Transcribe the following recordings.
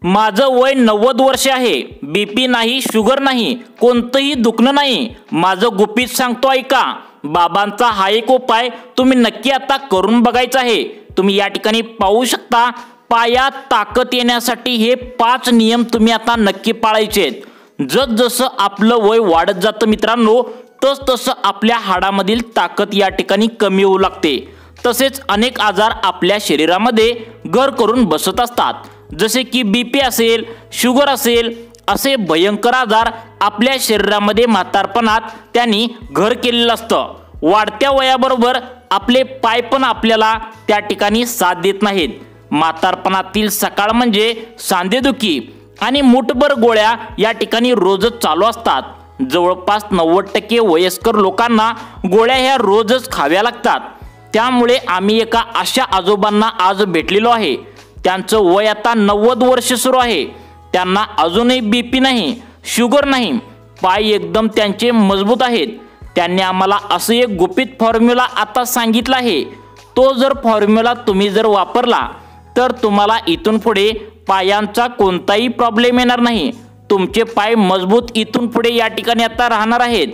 माझं वय 90 वर्ष आहे, बीपी नाही, शुगर नाही, कोणतंही दुखणं नाही। माझं गुपित सांगतो ऐका। बाबांचा हा एक उपाय तुम्ही नक्की आता करून बघायचा आहे। तुम्ही या ठिकाणी पाहू शकता, पायात ताकद येण्यासाठी हे 5 नियम तुम्ही आता नक्की पाळायचे आहेत। जसजसं आपलं वय वाढत जातं मित्रांनो, तसतसं आपल्या हाडामधील ताकद या ठिकाणी कमी होऊ लागते। तसेच अनेक आजार आपल्या शरीरामध्ये घर करून बसत असतात, जसे की बीपी असेल, शुगर असेल, असे भयंकर आजार आपल्या शरीरामध्ये म्हातारपणात त्यांनी घर केलेलं असतं। वाढत्या वयाबरोबर आपले पाय पण आपल्याला त्या ठिकाणी साथ देत नाहीत। म्हातारपणातील सकाळ म्हणजे सांधेदुखी आणि मुठभर गोळ्या या ठिकाणी रोजच चालू असतात। जवळपास 90% वयस्कर लोकांना गोळ्या ह्या रोजच खाव्या लागतात। त्यामुळे आम्ही एका अशा आजोबांना आज भेटलेलो आहे। त्यांचं वय आता 90 वर्ष सुरू आहे। त्यांना अजूनही बीपी नाही, शुगर नाही, पाय एकदम त्यांचे मजबूत आहेत। त्यांनी आम्हाला असं एक गुपित फॉर्म्युला आता सांगितला आहे। तो जर फॉर्म्युला तुम्ही जर वापरला तर तुम्हाला इथून पुढे पायांचा कोणताही प्रॉब्लेम येणार नाही। तुमचे पाय मजबूत इथून पुढे या ठिकाणी आता राहणार आहेत।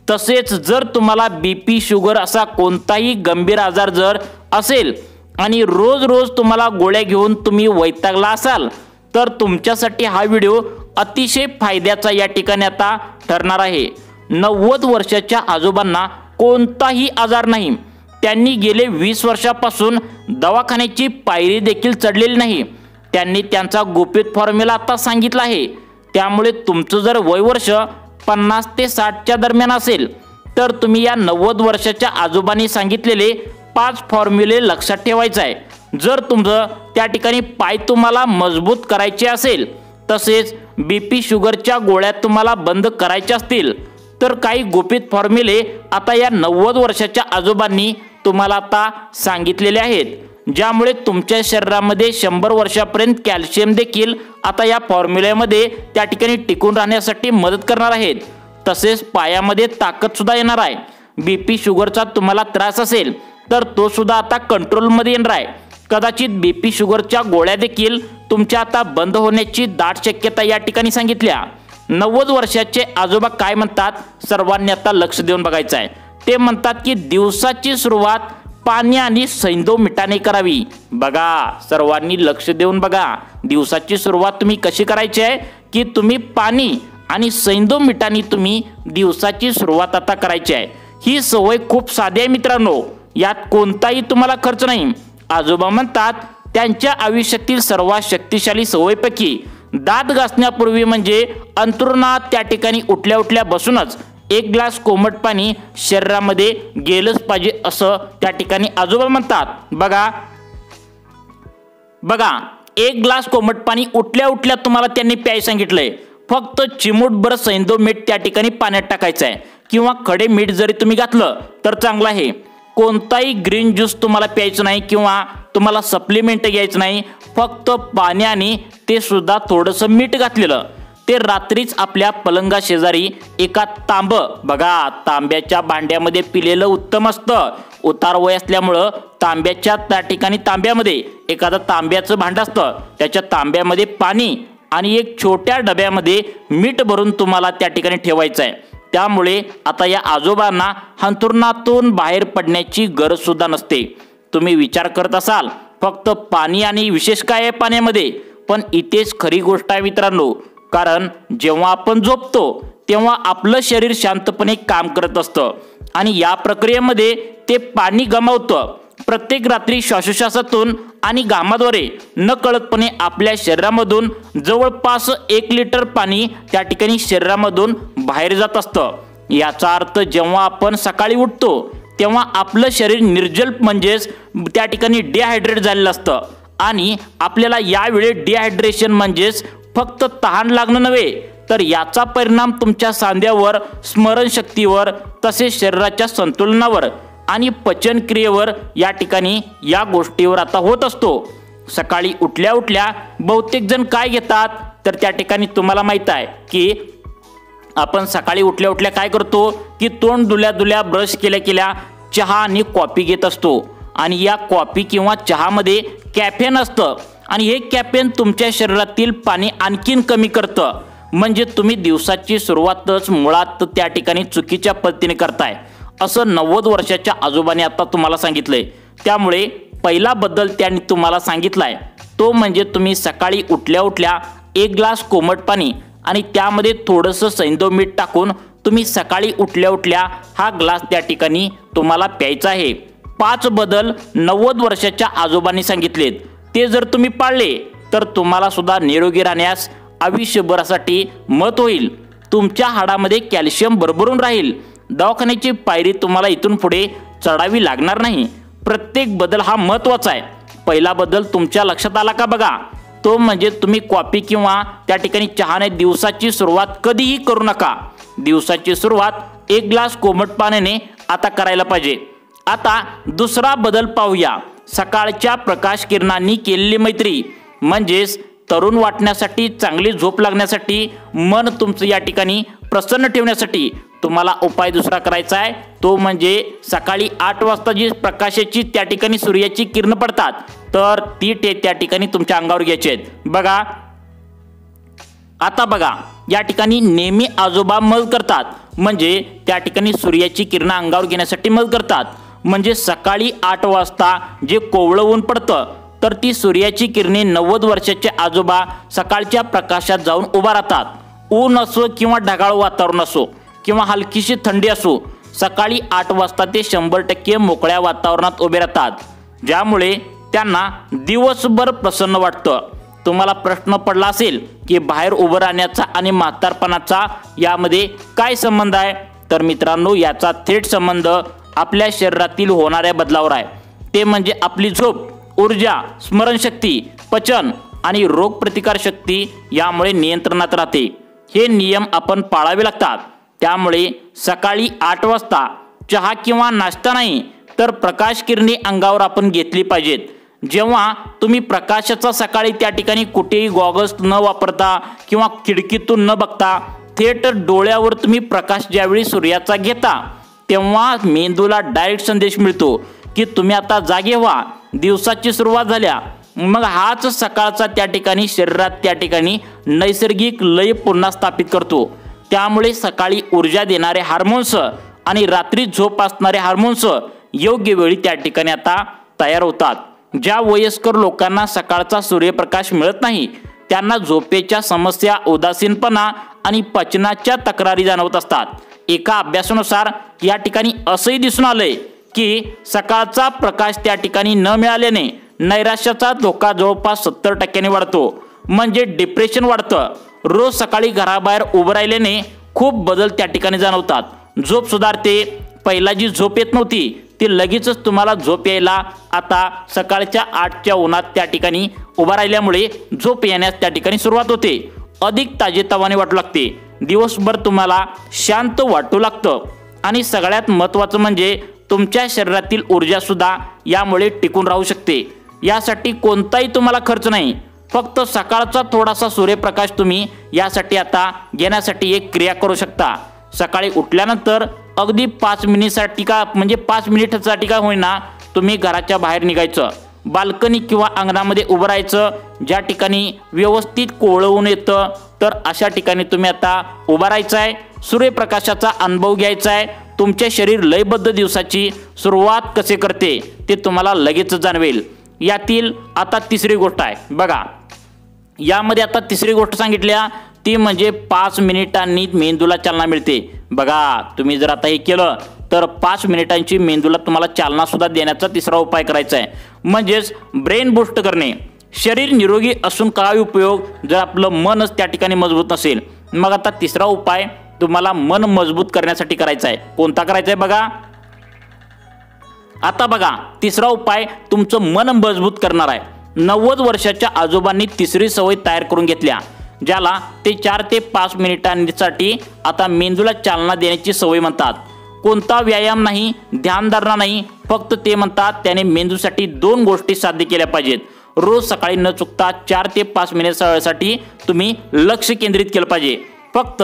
तसेच जर तुम्हाला बीपी, शुगर असा कोणताही गंभीर आजार जर असेल आणि रोज रोज तुम्हाला गोळ्या घेऊन तुम्ही वैतागला असाल, तर तुमच्यासाठी हा व्हिडिओ अतिशय फायद्याचा या ठिकाणी आता ठरणार आहे। 90 वर्षाच्या आजोबांना कोणताही आजार नाही। त्यांनी गेले 20 वर्षापासून दवाखान्याची पायरी देखील चढलेली नाही। त्यांनी त्यांचा गुपित फॉर्म्युला आता सांगितला आहे। त्यामुळे तुमचं जर वय वर्ष 50 ते 60च्या दरम्यान असेल, तर तुम्ही या 90 वर्षाच्या आजोबांनी सांगितलेले 5 फॉर्म्युले लक्षात ठेवायचे आहे। जर तुमचं त्या ठिकाणी पाय तुम्हाला मजबूत करायचे असेल, तसेच बीपी, शुगरच्या गोळ्या तुम्हाला बंद करायच्या असतील, तर काही गुपित फॉर्म्युले आता या 90 वर्षाच्या आजोबांनी तुम्हाला आता सांगितलेले आहेत, ज्यामुळे तुमच्या शरीरामध्ये 100 वर्षापर्यंत कॅल्शियम देखील आता या फॉर्म्युल्यामध्ये त्या ठिकाणी टिकून राहण्यासाठी मदत करणार आहेत। तसेच पायामध्ये ताकद सुद्धा येणार आहे। बीपी, शुगरचा तुम्हाला त्रास असेल तर तो सुद्धा आता कंट्रोलमध्ये येणार आहे। कदाचित बीपी, शुगरच्या गोळ्या देखील तुमच्या आता बंद होण्याची दाट शक्यता या ठिकाणी सांगितल्या। 90 वर्षाचे आजोबा काय म्हणतात, सर्वांनी आता लक्ष देऊन बघायचं आहे। ते म्हणतात की दिवसाची सुरुवात पाणी आणि सैंधव मिठाने करावी। बघा, सर्वांनी लक्ष देऊन बघा। दिवसाची सुरुवात तुम्ही कशी करायची आहे की तुम्ही पाणी आणि सैंधव मिठाने तुम्ही दिवसाची सुरुवात आता करायची आहे। ही सवय खूप साधी आहे मित्रांनो, यात कोणताही तुम्हाला खर्च नाही। आजोबा म्हणतात त्यांच्या आयुष्यातील सर्वात शक्तिशाली सवयीपैकी दात घासण्यापूर्वी म्हणजे अंथरुणात त्या ठिकाणी उठल्या उठल्या बसूनच 1 ग्लास कोमट पाणी शरीरामध्ये गेलंच पाहिजे असं त्या ठिकाणी आजोबा म्हणतात। बघा 1 ग्लास कोमट पाणी उठल्या उठल्या तुम्हाला त्यांनी प्यायला सांगितलंय। फक्त चिमूटभर सैंधव मीठ त्या ठिकाणी पाण्यात टाकायचं आहे, किंवा खडे मीठ जरी तुम्ही घातलं तर चांगलं आहे। कोणताही ग्रीन ज्यूस तुम्हाला प्यायचं नाही किंवा तुम्हाला सप्लिमेंट घ्यायचं नाही। फक्त पाण्याने ते सुद्धा थोडंसं मीठ घातलेलं ते रात्रीच आपल्या पलंगा शेजारी एका बघा तांब्याच्या भांड्यामध्ये पिलेलं उत्तम असतं। उतार वय असल्यामुळं तांब्याच्या त्या ठिकाणी तांब्यामध्ये एखादं तांब्याचं भांडं असतं, त्याच्या तांब्यामध्ये पाणी आणि एक छोट्या डब्यामध्ये मीठ भरून तुम्हाला त्या ठिकाणी ठेवायचं आहे। त्यामुळे आता या आजोबांना अंथरुणातून बाहेर पडण्याची गरज सुद्धा नसते। तुम्ही विचार करत असाल फक्त पाणी आणि विशेष काय आहे पाण्यामध्ये, पण इथेच खरी गोष्ट आहे मित्रांनो। कारण जेव्हा आपण झोपतो तेव्हा आपलं शरीर शांतपणे काम करत असतं आणि या प्रक्रियेमध्ये ते पाणी गमावतं। प्रत्येक रात्री श्वासोश्वासातून आणि घामाद्वारे नकळतपणे आपल्या शरीरामधून जवळपास 1 लिटर पाणी त्या ठिकाणी शरीरामधून बाहेर जात असतं। याचा अर्थ जेव्हा आपण सकाळी उठतो तेव्हा आपलं शरीर निर्जल म्हणजेच त्या ठिकाणी डिहायड्रेट झालेलं असतं आणि आपल्याला यावेळी डिहायड्रेशन म्हणजेच फक्त तहान लागणं नव्हे, तर याचा परिणाम तुमच्या सांध्यावर, स्मरणशक्तीवर, तसेच शरीराच्या संतुलनावर आणि पचनक्रियेवर या ठिकाणी या गोष्टीवर आता होत असतो। सकाळी उठल्या उठल्या बहुतेक जण काय घेतात, तर त्या ठिकाणी तुम्हाला माहित आहे की आपण सकाळी उठल्या उठल्या काय करतो की तोंड धुल्या धुल्या ब्रश केल्या केल्या चहा आणि कॉफी घेत असतो आणि या कॉफी किंवा चहामध्ये कॅफेन असतं आणि हे कॅफेन तुमच्या शरीरातील पाणी आणखीन कमी करतं. म्हणजे तुम्ही दिवसाची सुरुवातच मुळात त्या ठिकाणी चुकीच्या पद्धतीने करताय असं 90 वर्षाच्या आजोबाने आता तुम्हाला सांगितलंय. त्यामुळे पहिला बदल त्यांनी तुम्हाला सांगितलाय तो म्हणजे तुम्ही सकाळी उठल्या उठल्या 1 ग्लास कोमट पाणी आणि त्यामध्ये थोडंसं सैंधव मीठ टाकून तुम्ही सकाळी उठल्या उठल्या हा ग्लास त्या ठिकाणी तुम्हाला प्यायचा आहे. 5 बदल 90 वर्षाच्या आजोबांनी सांगितलेत. ते जर तुम्ही पाळले तर तुम्हाला सुद्धा निरोगी राहण्यास आयुष्यभरासाठी मदत होईल. तुमच्या हाडामध्ये कॅल्शियम भरभरून राहील. दवाखान्याची पायरी तुम्हाला इथून पुढे चढावी लागणार नाही. प्रत्येक बदल हा महत्त्वाचा आहे. पहिला बदल तुमच्या लक्षात आला का बघा, तो म्हणजे तुम्ही कॉफी किंवा त्या ठिकाणी चहाने दिवसाची सुरुवात कधीही करू नका. दिवसाची सुरुवात 1 ग्लास कोमट पाण्याने आता करायला पाहिजे. आता दुसरा बदल पाहूया. सकाळच्या प्रकाश किरणांनी केलेली मैत्री. म्हणजेच तरुण वाटण्यासाठी, चांगली झोप लागण्यासाठी, मन तुमचं या ठिकाणी प्रसन्न ठेवण्यासाठी तुम्हाला उपाय दुसरा करायचा आहे. तो म्हणजे सकाळी 8 वाजता जी प्रकाशाची त्या ठिकाणी सूर्याची किरण पडतात तर ती त्या ठिकाणी तुमच्या अंगावर घ्यायची आहेत. बघा आता बघा या ठिकाणी नेहमी आजोबा मदत करतात. म्हणजे त्या ठिकाणी सूर्याची किरण अंगावर घेण्यासाठी मदत करतात. म्हणजे सकाळी 8 वाजता जे कोवळं ऊन पडतं तर ती सूर्याची किरणे 90 वर्षाचे आजोबा सकाळच्या प्रकाशात जाऊन उभा राहतात. ऊन असो किंवा ढगाळ वातावरण असो किंवा हलकीशी थंडी असो, सकाळी 8 वाजता ते 100% मोकळ्या वातावरणात उभे राहतात. ज्यामुळे त्यांना दिवसभर प्रसन्न वाटतं. तुम्हाला प्रश्न पडला असेल की बाहेर उभं राहण्याचा आणि म्हातारपणाचा यामध्ये काय संबंध आहे, तर मित्रांनो याचा थेट संबंध आपल्या शरीरातील होणाऱ्या बदलावर आहे. ते म्हणजे आपली झोप, ऊर्जा, स्मरणशक्ती, पचन आणि रोगप्रतिकारशक्ती यामुळे नियंत्रणात राहते. हे नियम आपण पाळावे लागतात. त्यामुळे सकाळी 8 वाजता चहा किंवा नाश्ता नाही तर प्रकाश किरणे अंगावर आपण घेतली पाहिजेत. जेव्हा तुम्ही प्रकाशाचा सकाळी त्या ठिकाणी कुठेही गॉगल्स न वापरता किंवा खिडकीतून न बघता थेट डोळ्यावर तुम्ही प्रकाश ज्यावेळी सूर्याचा घेता तेव्हा मेंदूला डायरेक्ट संदेश मिळतो की तुम्ही आता जागे व्हा, दिवसाची सुरुवात झाल्या. मग हाच सकाळचा त्या ठिकाणी शरीरात त्या ठिकाणी नैसर्गिक लय पुन्हा स्थापित करतो. त्यामुळे सकाळी ऊर्जा देणारे हार्मोन्स आणि रात्री झोप असणारे हार्मोन्स योग्य वेळी त्या ठिकाणी आता तयार होतात. ज्या वयस्कर लोकांना सकाळचा सूर्यप्रकाश मिळत नाही त्यांना झोपेच्या समस्या, उदासीनपणा आणि पचनाच्या तक्रारी जाणवत असतात. एका अभ्यासानुसार या ठिकाणी असंही दिसून आलंय की सकाळचा प्रकाश त्या ठिकाणी न मिळाल्याने नैराश्याचा धोका जवळपास 70% वाढतो. म्हणजे डिप्रेशन वाढतं. रोज सकाळी घराबाहेर उभं राहिल्याने खूप बदल त्या ठिकाणी जाणवतात. झोप सुधारते. पहिला जी झोप येत नव्हती ती लगेचच तुम्हाला झोप यायला आता सकाळच्या 8च्या उन्हात त्या ठिकाणी उभा राहिल्यामुळे झोप येण्यास त्या ठिकाणी सुरुवात होते. अधिक ताजेतवाने वाटू लागते. दिवसभर तुम्हाला शांत वाटू लागतं. आणि सगळ्यात महत्त्वाचं म्हणजे तुमच्या शरीरातील ऊर्जा सुद्धा यामुळे टिकून राहू शकते. यासाठी कोणताही तुम्हाला खर्च नाही. फक्त सकाळचा थोडासा सूर्यप्रकाश तुम्ही यासाठी आता घेण्यासाठी एक क्रिया करू शकता. सकाळी उठल्यानंतर अगदी 5 मिनिटसाठी का म्हणजे 5 मिनिटासाठी का होईना तुम्ही घराच्या बाहेर निघायचं. बाल्कनी किंवा अंगणामध्ये उभं राहायचं. ज्या ठिकाणी व्यवस्थित कोवळं ऊन येतं तर अशा ठिकाणी तुम्ही आता उभं राहायचं आहे. सूर्यप्रकाशाचा अनुभव घ्यायचा आहे. तुमचे शरीर लयबद्ध दिवसाची सुरुवात कसे करते ते तुम्हाला लगेच जाणवेल. यातील आता तिसरी गोष्ट आहे बघा. यामध्ये आता तिसरी गोष्ट सांगितल्या ती म्हणजे 5 मिनिटांनी मेंदूला चालना मिळते. बघा तुम्ही जर आता हे केलं तर 5 मिनिटांची मेंदूला तुम्हाला चालना सुद्धा देण्याचा तिसरा उपाय करायचा आहे. म्हणजेच ब्रेन बूस्ट करणे. शरीर निरोगी असून काय उपयोग जर आपलं मनच त्या ठिकाणी मजबूत नसेल. मग आता तिसरा उपाय तुम्हाला मन मजबूत करण्यासाठी करायचा आहे. कोणता करायचा आहे बघा. आता बघा तिसरा उपाय तुमचं मन मजबूत करणार आहे. 90 वर्षाच्या आजोबांनी तिसरी सवय तयार करून घेतल्या ज्याला ते 4 ते 5 मिनिटांसाठी आता मेंदूला चालना देण्याची सवय म्हणतात. कोणता व्यायाम नाही, ध्यानधारणा नाही, फक्त ते म्हणतात त्याने मेंदूसाठी 2 गोष्टी साध्य केल्या पाहिजेत. रोज सकाळी न चुकता 4 ते 5 मिनिटासाठी तुम्ही लक्ष केंद्रित केलं पाहिजे. फक्त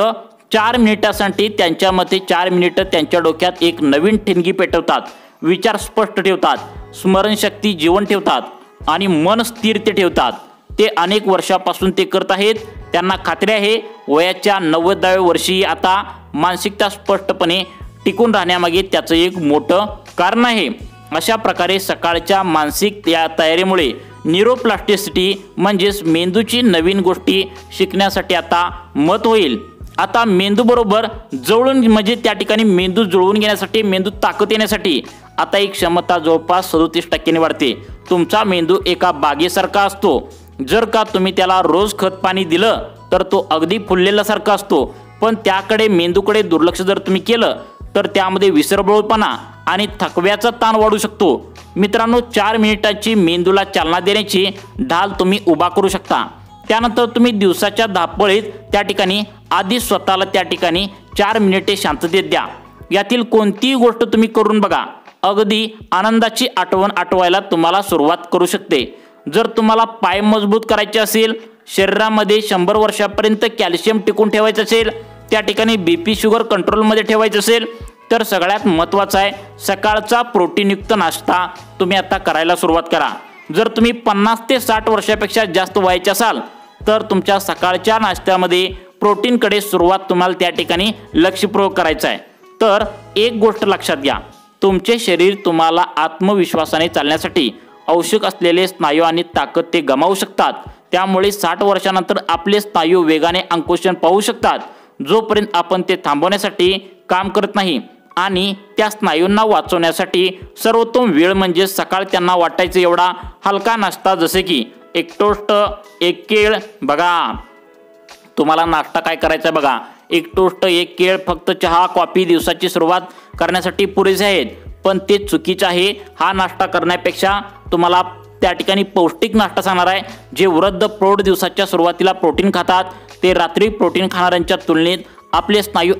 4 मिनिटासाठी त्यांच्या मते 4 मिनिटं त्यांच्या डोक्यात एक नवीन ठिणगी पेटवतात, विचार स्पष्ट ठेवतात, स्मरणशक्ती जीवन ठेवतात आणि मन स्थिर ते ठेवतात. ते अनेक वर्षापासून ते करत आहेत। त्यांना खात्री आहे वयाच्या 90व्या वर्षी आता मानसिकता स्पष्टपणे टिकून राहण्यामागे त्याचं एक मोठं कारण आहे। अशा प्रकारे सकाळच्या मानसिक या तयारीमुळे न्यूरोप्लास्टिसिटी म्हणजेच मेंदूची नवीन गोष्टी शिकण्यासाठी आता मत होईल। आता मेंदू बरोबर जुळवून म्हणजे त्या ठिकाणी मेंदू जुळवून घेण्यासाठी, मेंदू ताकद येण्यासाठी आता एक क्षमता जवळपास 37% वाढते। तुमचा मेंदू एका बागेसारखा असतो, जर का तुम्ही त्याला रोज खत पाणी दिलं तर तो अगदी फुललेल्यासारखा असतो, पण त्याकडे मेंदूकडे दुर्लक्ष जर तुम्ही केलं तर त्यामध्ये विसरबोळपणा आणि थकव्याचा ताण वाढू शकतो। मित्रांनो, 4 मिनिटाची मेंदूला चालना देण्याची ढाल तुम्ही उभा करू शकता। त्यानंतर तुम्ही दिवसाच्या धापळीत त्या ठिकाणी आधी स्वतःला त्या ठिकाणी 4 मिनिटे शांततेत द्या। यातील कोणतीही गोष्ट तुम्ही करून बघा, अगदी आनंदाची आठवण आठवायला तुम्हाला सुरुवात करू शकते। जर तुम्हाला पाय मजबूत करायचे असेल, शरीरामध्ये 100 वर्षापर्यंत कॅल्शियम टिकून ठेवायचं असेल, त्या ठिकाणी बीपी शुगर कंट्रोलमध्ये ठेवायचं असेल, तर सगळ्यात महत्त्वाचं आहे सकाळचा प्रोटीनयुक्त नाश्ता तुम्ही आता करायला सुरुवात करा। जर तुम्ही 50 ते 60 वर्षापेक्षा जास्त वयाचे असाल तर तुमच्या सकाळच्या नाश्त्यामध्ये प्रोटीनकडे सुरुवात तुम्हाला त्या ठिकाणी लक्षपूर्वक करायचं आहे। तर एक गोष्ट लक्षात घ्या, तुमचे शरीर तुम्हाला आत्मविश्वासाने चालण्यासाठी आवश्यक असलेले स्नायू आणि ताकद ते गमावू शकतात। त्यामुळे 60 वर्षानंतर आपले स्नायू वेगाने अंकुशन पाहू शकतात, जोपर्यंत आपण ते थांबवण्यासाठी काम करत नाही। आणि त्या स्नायूंना वाचवण्यासाठी सर्वोत्तम वेळ म्हणजे सकाळ त्यांना वाटायचं एवढा हलका नाश्ता, जसे की एक टोस्ट, एक केळ। बघा तुम्हाला नाश्ता काय करायचा आहे बघा, एक टोस्ट, एक केळ, फक्त चहा कॉफी दिवसाची सुरुवात करण्यासाठी पुरेसे आहेत, पण ते चुकीचं आहे। हा नाश्ता करण्यापेक्षा तुम्हाला त्या ठिकाणी पौष्टिक नाश्ता सांगणार आहे। जे वृद्ध प्रौढ दिवसाच्या सुरुवातीला प्रोटीन खातात ते रात्री प्रोटीन खाणाऱ्यांच्या तुलनेत आपले स्नायू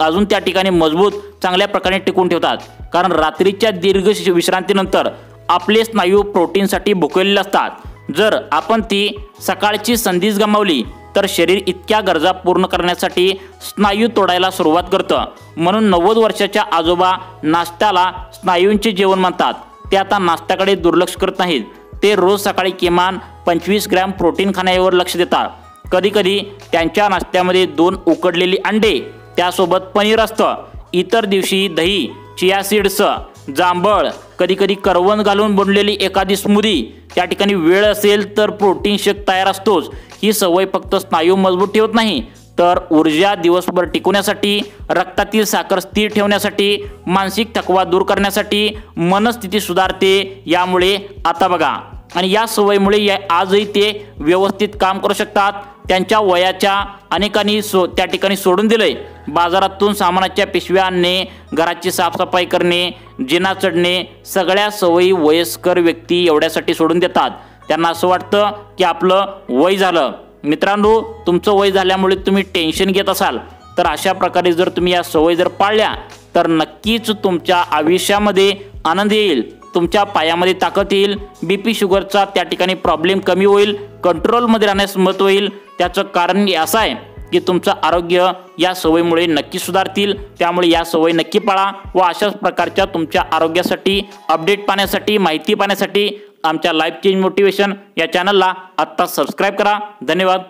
अजून त्या ठिकाणी मजबूत चांगल्या प्रकारे टिकून ठेवतात, कारण रात्रीच्या दीर्घ विश्रांतीनंतर आपले स्नायू प्रोटीनसाठी भुकेलेले असतात। जर आपण ती सकाळची संधीच गमावली तर शरीर इतक्या गरजा पूर्ण करण्यासाठी स्नायू तोडायला सुरुवात करतं। म्हणून 90 वर्षाच्या आजोबा नाश्त्याला स्नायूंचे जेवण म्हणतात। ते आता नाश्त्याकडे दुर्लक्ष करत नाहीत, ते रोज सकाळी किमान 25 ग्रॅम प्रोटीन खाण्यावर लक्ष देतात। कधी कधी त्यांच्या नाश्त्यामध्ये 2 उकडलेली अंडे, त्यासोबत पनीर असतं। इतर दिवशी दही, चिया सीड्स, जांभळ, कधी कधी करवंद घालून बनलेली एखादी स्मूदी। त्या ठिकाणी वेळ असेल तर प्रोटीन शेक तयार असतोच। ही सवय फक्त स्नायू मजबूत ठेवत नाही, तर ऊर्जा दिवसभर टिकवण्यासाठी, रक्तातील साखर स्थिर ठेवण्यासाठी, मानसिक थकवा दूर करण्यासाठी, मनस्थिती सुधारते। यामुळे आता बघा, आणि या सवयीमुळे आजही ते व्यवस्थित काम करू शकतात। त्यांच्या वयाच्या अनेकांनी त्या ठिकाणी सोडून दिलंय। बाजारातून सामानाच्या पिशव्या आणणे, घराची साफसफाई करणे, जिना चढणे, सगळ्या सवयी वयस्कर व्यक्ती एवढ्यासाठी सोडून देतात। त्यांना असं वाटतं की आपलं वय झालं। मित्रांनो, तुमचं वय झाल्यामुळे तुम्ही टेन्शन घेत असाल तर अशा प्रकारे जर तुम्ही या सवयी जर पाळल्या तर नक्कीच तुमच्या आयुष्यामध्ये आनंद येईल, तुमच्या पायामध्ये ताकद येईल, बीपी शुगरचा त्या ठिकाणी प्रॉब्लेम कमी होईल, कंट्रोलमध्ये राहण्यास मदत होईल। त्याचं कारण असं आहे की तुमचं आरोग्य या सवयीमुळे नक्की सुधारतील। त्यामुळे या सवयी नक्की पाळा व अशाच प्रकारच्या तुमच्या आरोग्यासाठी अपडेट पाहण्यासाठी, माहिती पाहण्यासाठी आमच्या लाईफ चेंज मोटिवेशन या चॅनलला आत्ता सबस्क्राईब करा। धन्यवाद।